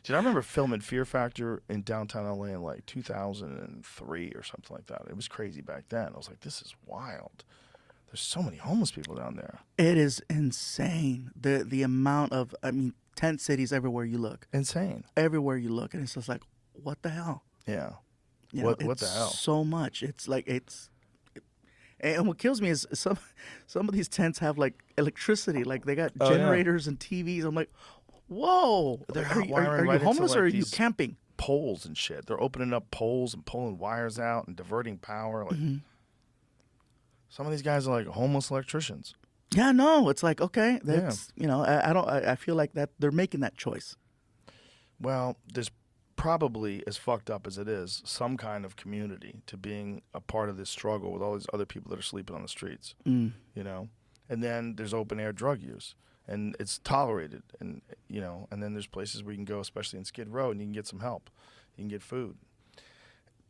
Dude, I remember filming Fear Factor in downtown LA in like 2003 or something like that. It was crazy back then. I was like, this is wild. There's so many homeless people down there. It is insane. The amount of, I mean, tent cities everywhere you look. Insane. Everywhere you look. And it's just like, what the hell? Yeah. You What know, the it's hell? so much. It's like, and what kills me is some of these tents have like electricity. Like they got Oh, yeah. generators and TVs. I'm like, whoa. They're Are, you- wiring are right you into, homeless like, or are you these camping? Poles and shit. They're opening up poles and pulling wires out and diverting power. Like some of these guys are like homeless electricians. Yeah, no. It's like, okay, that's, you know, I feel like that they're making that choice. Well, there's probably, as fucked up as it is, some kind of community to being a part of this struggle with all these other people that are sleeping on the streets. You know, and then there's open air drug use, and it's tolerated, and you know, and then there's places where you can go, especially in Skid Row, and you can get some help, you can get food.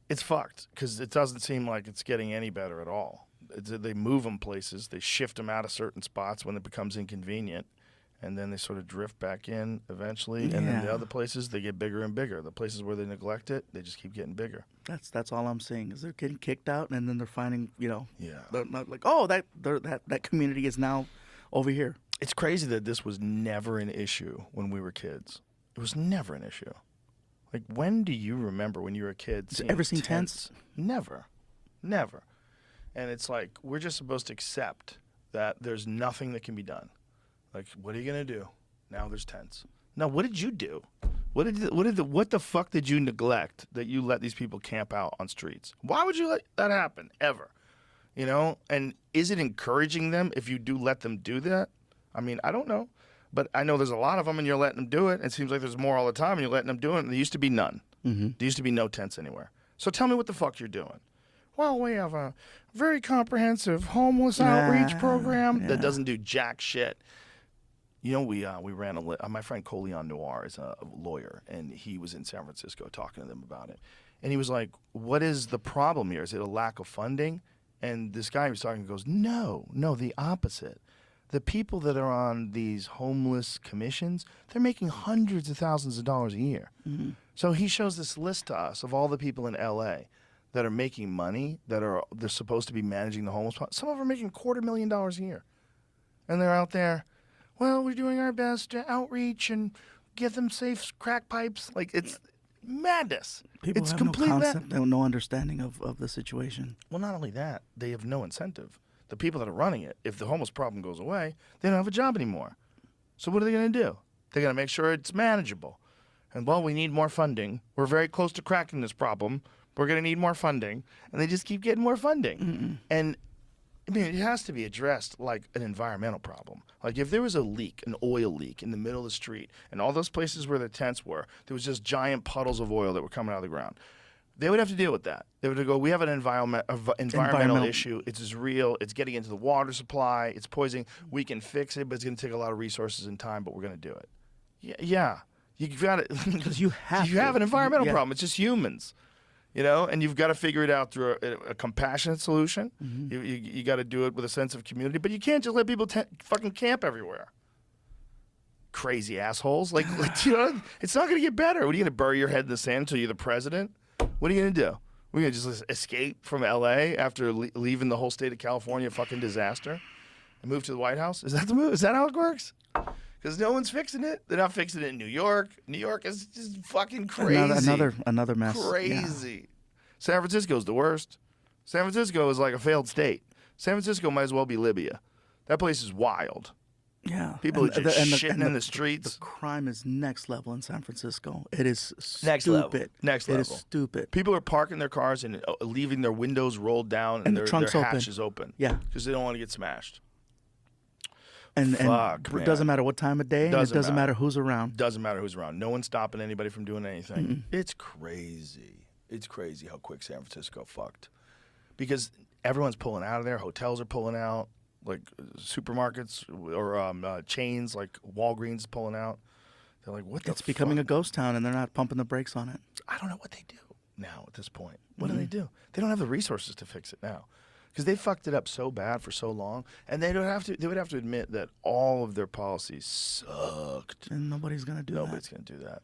It's fucked because it doesn't seem like it's getting any better at all. They move them places, they shift them out of certain spots when it becomes inconvenient, and then they sort of drift back in eventually. And then the Yeah. other places, they get bigger and bigger. The places where they neglect it, they just keep getting bigger. That's all I'm saying is they're getting kicked out, and then they're finding, you know, Yeah. they're not like, oh, that community is now over here. It's crazy that this was never an issue when we were kids. It was never an issue. Like, when do you remember when you were a kid seeing Ever seen tents? Never. Never. And it's like, we're just supposed to accept that there's nothing that can be done. Like, what are you going to do? Now there's tents. Now, what did you do? What the fuck did you neglect that you let these people camp out on streets? Why would you let that happen, ever? You know? And is it encouraging them if you do let them do that? I mean, I don't know. But I know there's a lot of them, and you're letting them do it. It seems like there's more all the time, and you're letting them do it. And there used to be none. There used to be no tents anywhere. So tell me what the fuck you're doing. Well, we have a very comprehensive homeless outreach program that doesn't do jack shit. You know, we ran my friend Coleon Noir is a lawyer, and he was in San Francisco talking to them about it. And he was like, what is the problem here? Is it a lack of funding? And this guy he was talking goes, no, the opposite. The people that are on these homeless commissions, they're making hundreds of thousands of dollars a year. So he shows this list to us of all the people in L.A. that are making money, they're supposed to be managing the homeless. Some of them are making $250,000 a year. And they're out there, well, we're doing our best to outreach and get them safe crack pipes. Like, it's madness. People It's have complete no concept, no understanding of the situation. Well, not only that, they have no incentive. The people that are running it, if the homeless problem goes away, they don't have a job anymore. So what are they going to do? They're going to make sure it's manageable. And, well, we need more funding. We're very close to cracking this problem. We're going to need more funding. And they just keep getting more funding. And, I mean, it has to be addressed like an environmental problem. Like, if there was a leak, an oil leak in the middle of the street, and all those places where the tents were, there was just giant puddles of oil that were coming out of the ground. They would have to deal with that. They would have to go, we have an environmental issue. It's real. It's getting into the water supply. It's poisoning. We can fix it, but it's going to take a lot of resources and time, but we're going to do it. Yeah. You've got it. Because you have an environmental problem. It's just humans, you know, and you've got to figure it out through a compassionate solution. You got to do it with a sense of community, but you can't just let people fucking camp everywhere. Crazy assholes. Like you know, it's not going to get better. What are you going to bury your head in the sand until you're the president? What are you going to do? We're going to just escape from L.A. after leaving the whole state of California a fucking disaster and move to the White House? Is that the move? Is that how it works? Because no one's fixing it. They're not fixing it in New York. New York is just fucking crazy. Another mess. Crazy. Yeah. San Francisco's the worst. San Francisco is like a failed state. San Francisco might as well be Libya. That place is wild. Yeah. People are just shitting in the streets. The crime is next level in San Francisco. It is stupid. Next level. Next level. It is stupid. People are parking their cars and leaving their windows rolled down and the their trunks hatch is open. Yeah. Because they don't want to get smashed. And Fuck, it doesn't matter what time of day. Doesn't and it doesn't matter who's around. Doesn't matter who's around. No one's stopping anybody from doing anything. It's crazy. It's crazy how quick San Francisco fucked. Because everyone's pulling out of there. Hotels are pulling out. Like supermarkets or chains like Walgreens pulling out. They're like, what the It's becoming fuck? a ghost town, and they're not pumping the brakes on it. I don't know what they do now at this point. What do they do? They don't have the resources to fix it now. Because they fucked it up so bad for so long, and they would have to admit that all of their policies sucked. And nobody's going to do that. Nobody's going to do that.